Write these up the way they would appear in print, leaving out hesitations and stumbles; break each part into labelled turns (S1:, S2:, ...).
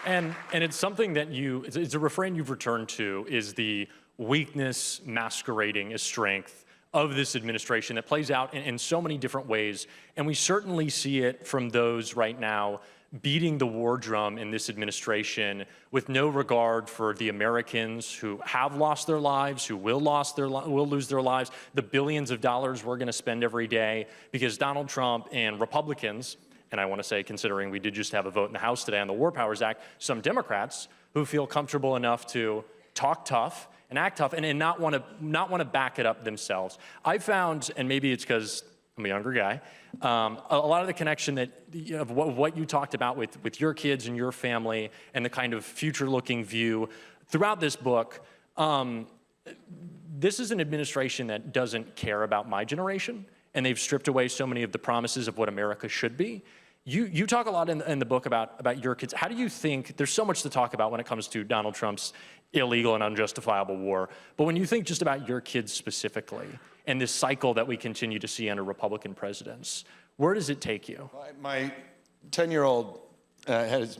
S1: And it's something that it's a refrain you've returned to, is the weakness masquerading as strength of this administration that plays out in so many different ways. And we certainly see it from those right now beating the war drum in this administration with no regard for the Americans who have lost their lives, who will lose their lives, the billions of dollars we're going to spend every day, because Donald Trump and Republicans, and I want to say, considering we did just have a vote in the House today on the War Powers Act, some Democrats who feel comfortable enough to talk tough and act tough and not want to back it up themselves. I found, and maybe it's because I'm a younger guy, a lot of the connection of what you talked about with your kids and your family and the kind of future-looking view throughout this book. This is an administration that doesn't care about my generation, and they've stripped away so many of the promises of what America should be. You talk a lot in the book about your kids. How do you think, there's so much to talk about when it comes to Donald Trump's illegal and unjustifiable war, but when you think just about your kids specifically and this cycle that we continue to see under Republican presidents, where does it take you?
S2: My 10-year-old had his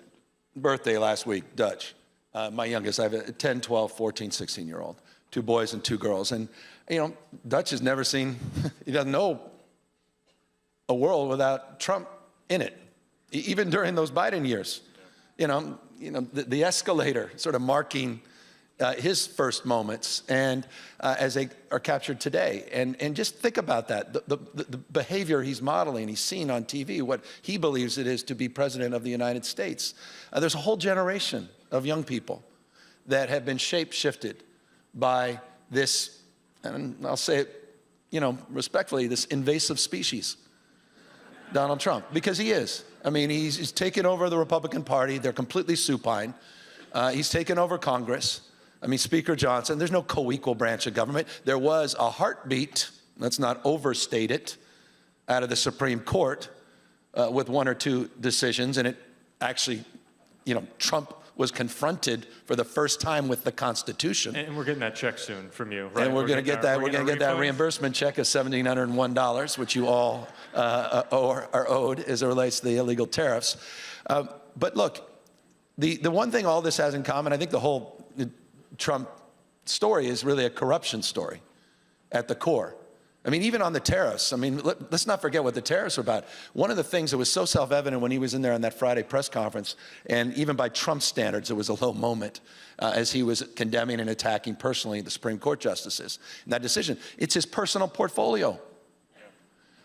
S2: birthday last week, Dutch. My youngest, I have a 10, 12, 14, 16-year-old, 2 boys and 2 girls. And, you know, Dutch has never seen, he doesn't know a world without Trump in it, even during those Biden years. You know, the escalator sort of marking his first moments, and as they are captured today. And just think about that, the behavior he's modeling, he's seen on TV, what he believes it is to be president of the United States. There's a whole generation of young people that have been shape-shifted by this, and I'll say it, you know, respectfully, this invasive species, Donald Trump, because he is. I mean, he's taken over the Republican Party. They're completely supine. He's taken over Congress. I mean, Speaker Johnson, there's no co-equal branch of government. There was a heartbeat, let's not overstate it, out of the Supreme Court with 1 or 2 decisions, and it actually, you know, Trump was confronted for the first time with the Constitution.
S1: And we're getting that check soon from you, right?
S2: And we're going to get that. We're going to get that reimbursement check of $1,701, which you all are owed as it relates to the illegal tariffs. But look, the one thing all this has in common, I think the whole Trump story is really a corruption story at the core. I mean, even on the tariffs, I mean, let's not forget what the tariffs are about. One of the things that was so self-evident when he was in there on that Friday press conference, and even by Trump standards, it was a low moment as he was condemning and attacking personally the Supreme Court justices. And that decision, it's his personal portfolio.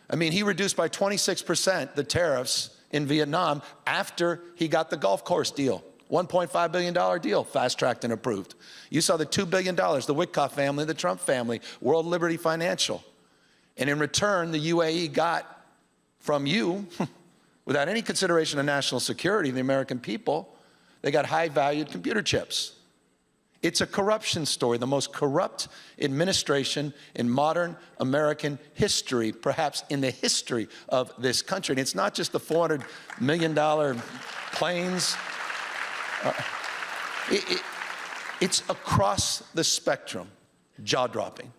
S2: I mean, he reduced by 26% the tariffs in Vietnam after he got the golf course deal. $1.5 billion deal, fast-tracked and approved. You saw the $2 billion, the Witkoff family, the Trump family, World Liberty Financial. And in return, the UAE got from you, without any consideration of national security, the American people, they got high-valued computer chips. It's a corruption story, the most corrupt administration in modern American history, perhaps in the history of this country. And it's not just the $400 million planes. It's across the spectrum, jaw-dropping.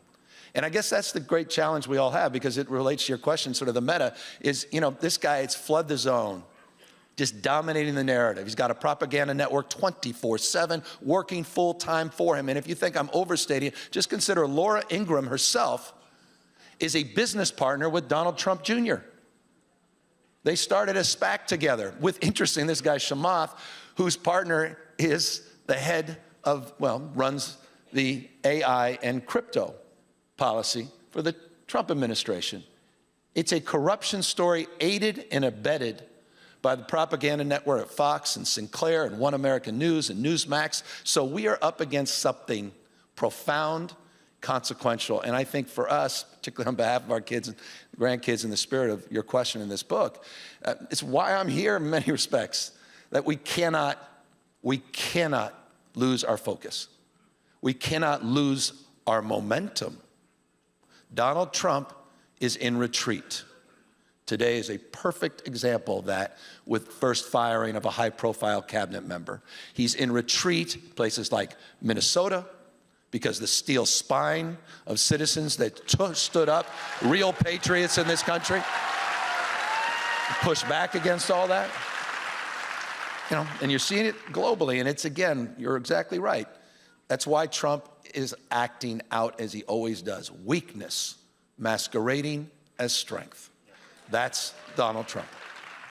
S2: And I guess that's the great challenge we all have, because it relates to your question, sort of the meta, is, you know, this guy, it's flood the zone, just dominating the narrative. He's got a propaganda network 24/7, working full-time for him. And if you think I'm overstating it, just consider Laura Ingraham herself is a business partner with Donald Trump Jr. They started a SPAC together with, interesting, this guy Chamath, whose partner is the head of, well, runs the AI and crypto policy for the Trump administration. It's a corruption story aided and abetted by the propaganda network at Fox and Sinclair and One American News and Newsmax. So we are up against something profound, consequential. And I think for us, particularly on behalf of our kids and grandkids, in the spirit of your question in this book, it's why I'm here in many respects, that we cannot lose our focus. We cannot lose our momentum. Donald Trump is in retreat. Today is a perfect example of that, with first firing of a high-profile cabinet member. He's in retreat places like Minnesota, because the steel spine of citizens that stood up, real patriots in this country, pushed back against all that. And you're seeing it globally, and it's, again, you're exactly right. That's why Trump is acting out as he always does. Weakness masquerading as strength. That's Donald Trump.